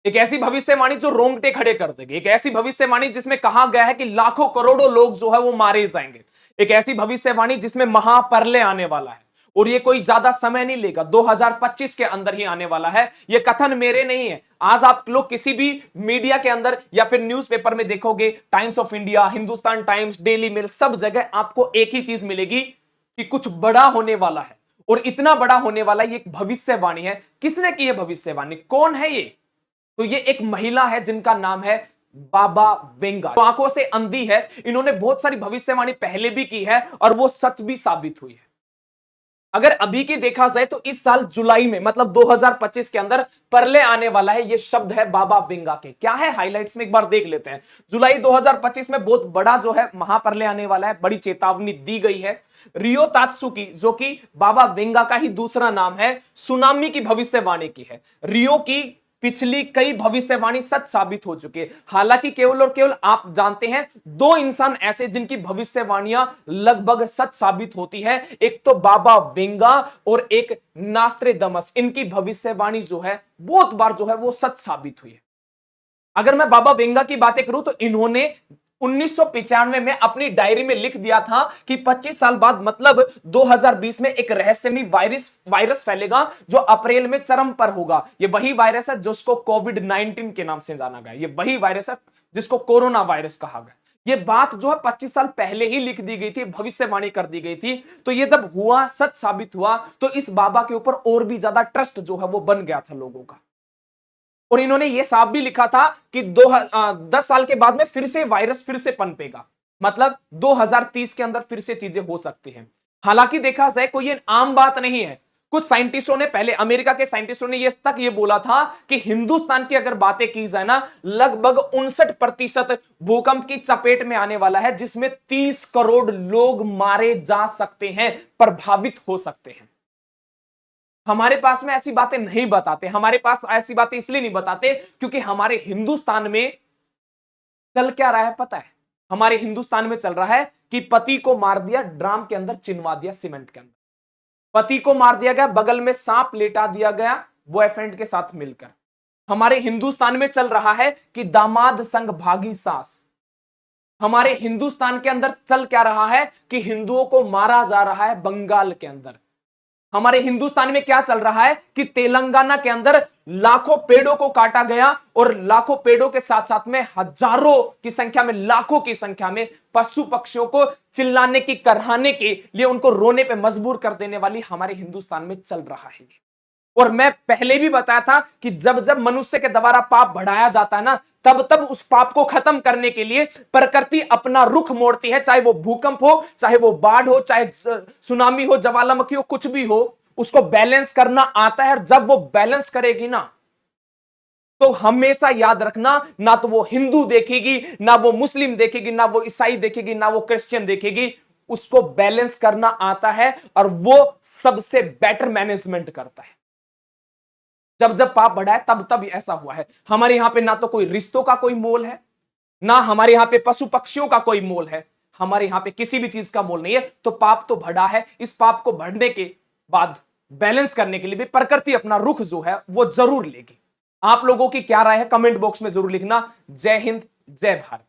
एक ऐसी भविष्यवाणी जो रोंगटे खड़े कर देगी, एक ऐसी भविष्यवाणी जिसमें कहा गया है कि लाखों करोड़ों लोग जो है वो मारे जाएंगे, एक ऐसी भविष्यवाणी जिसमें महाप्रलय आने वाला है और ये कोई ज्यादा समय नहीं लेगा, 2025 के अंदर ही आने वाला है। ये कथन मेरे नहीं है। आज आप लोग किसी भी मीडिया के अंदर या फिर न्यूज़पेपर में देखोगे, Times of India, Hindustan Times, Daily Mail, सब जगह आपको एक ही चीज मिलेगी कि कुछ बड़ा होने वाला है और इतना बड़ा होने वाला है। ये एक भविष्यवाणी है। किसने की है भविष्यवाणी? कौन है ये? तो ये एक महिला है जिनका नाम है बाबा वेंगा। तो आंखों से अंधी है, इन्होंने बहुत सारी भविष्यवाणी पहले भी की है और वो सच भी साबित हुई है। अगर अभी की देखा जाए तो इस साल जुलाई में, मतलब 2025 के अंदर प्रलय आने वाला है। ये शब्द है बाबा वेंगा के। क्या है हाइलाइट्स में एक बार देख लेते हैं। जुलाई 2025 में बहुत बड़ा जो है महाप्रलय आने वाला है, बड़ी चेतावनी दी गई है। रियो तात्सुकी, जो कि बाबा वेंगा का ही दूसरा नाम है, सुनामी की भविष्यवाणी की है। रियो की पिछली कई भविष्यवाणी सच साबित हो चुकी है। हालांकि केवल और केवल आप जानते हैं दो इंसान ऐसे जिनकी भविष्यवाणियां लगभग सच साबित होती है, एक तो बाबा वेंगा और एक नास्त्रेदमस। इनकी भविष्यवाणी जो है बहुत बार जो है वो सच साबित हुई है। अगर मैं बाबा वेंगा की बातें करूं तो इन्होंने 1995 में अपनी डायरी में लिख दिया था कि 25 साल बाद, मतलब 2020 में, एक रहस्यमय वायरस फैलेगा जो अप्रैल में चरम पर होगा। ये वही वायरस है जिसको कोविड-19 के नाम से जाना गया। ये वही वायरस है जिसको कोरोना वायरस कहा गया। ये बात जो है 25 साल पहले ही लिख दी गई थी, भविष्यवाणी कर दी गई थी। तो ये जब हुआ, सच साबित हुआ, तो इस बाबा के ऊपर और भी ज्यादा ट्रस्ट जो है वो बन गया था लोगों का। और इन्होंने यह साफ भी लिखा था कि 10 साल के बाद में फिर से वायरस फिर से पनपेगा, मतलब 2030 के अंदर फिर से चीजें हो सकती हैं। हालांकि देखा जाए कोई ये आम बात नहीं है। कुछ साइंटिस्टों ने, पहले अमेरिका के साइंटिस्टों ने ये बोला था कि हिंदुस्तान की अगर बातें की जाए ना, लगभग 59% भूकंप की चपेट में आने वाला है, जिसमें 30 करोड़ लोग मारे जा सकते हैं, प्रभावित हो सकते हैं। हमारे पास में ऐसी बातें नहीं बताते। हमारे पास ऐसी बातें इसलिए नहीं बताते क्योंकि हमारे हिंदुस्तान में चल क्या रहा है पता है? हमारे हिंदुस्तान में चल रहा है कि पति को मार दिया, ड्राम के अंदर चिनवा दिया, सीमेंट के अंदर पति को मार दिया गया, बगल में सांप लेटा दिया गया बॉयफ्रेंड के साथ मिलकर। हमारे हिंदुस्तान में चल रहा है कि दामाद संग भागी सास। हमारे हिंदुस्तान के अंदर चल क्या रहा है कि हिंदुओं को मारा जा रहा है बंगाल के अंदर। हमारे हिंदुस्तान में क्या चल रहा है कि तेलंगाना के अंदर लाखों पेड़ों को काटा गया और लाखों पेड़ों के साथ साथ में हजारों की संख्या में, लाखों की संख्या में पशु पक्षियों को चिल्लाने की, कराहने के लिए, उनको रोने पे मजबूर कर देने वाली हमारे हिंदुस्तान में चल रहा है। और मैं पहले भी बताया था कि जब जब मनुष्य के द्वारा पाप बढ़ाया जाता है ना, तब तब उस पाप को खत्म करने के लिए प्रकृति अपना रुख मोड़ती है। चाहे वो भूकंप हो, चाहे वो बाढ़ हो, चाहे सुनामी हो, ज्वालामुखी हो, कुछ भी हो, उसको बैलेंस करना आता है। और जब वो बैलेंस करेगी ना, तो हमेशा याद रखना, ना तो वो हिंदू देखेगी, ना वो मुस्लिम देखेगी, ना वो ईसाई देखेगी, ना वो क्रिश्चियन देखेगी। उसको बैलेंस करना आता है और वो सबसे बेटर मैनेजमेंट करता है। जब जब पाप बढ़ा है तब तब ऐसा हुआ है। हमारे यहां पे ना तो कोई रिश्तों का कोई मोल है, ना हमारे यहां पे पशु पक्षियों का कोई मोल है। हमारे यहां पे किसी भी चीज का मोल नहीं है। तो पाप तो बढ़ा है, इस पाप को बढ़ने के बाद बैलेंस करने के लिए भी प्रकृति अपना रुख जो है वो जरूर लेगी। आप लोगों की क्या राय है कमेंट बॉक्स में जरूर लिखना। जय हिंद, जय भारत।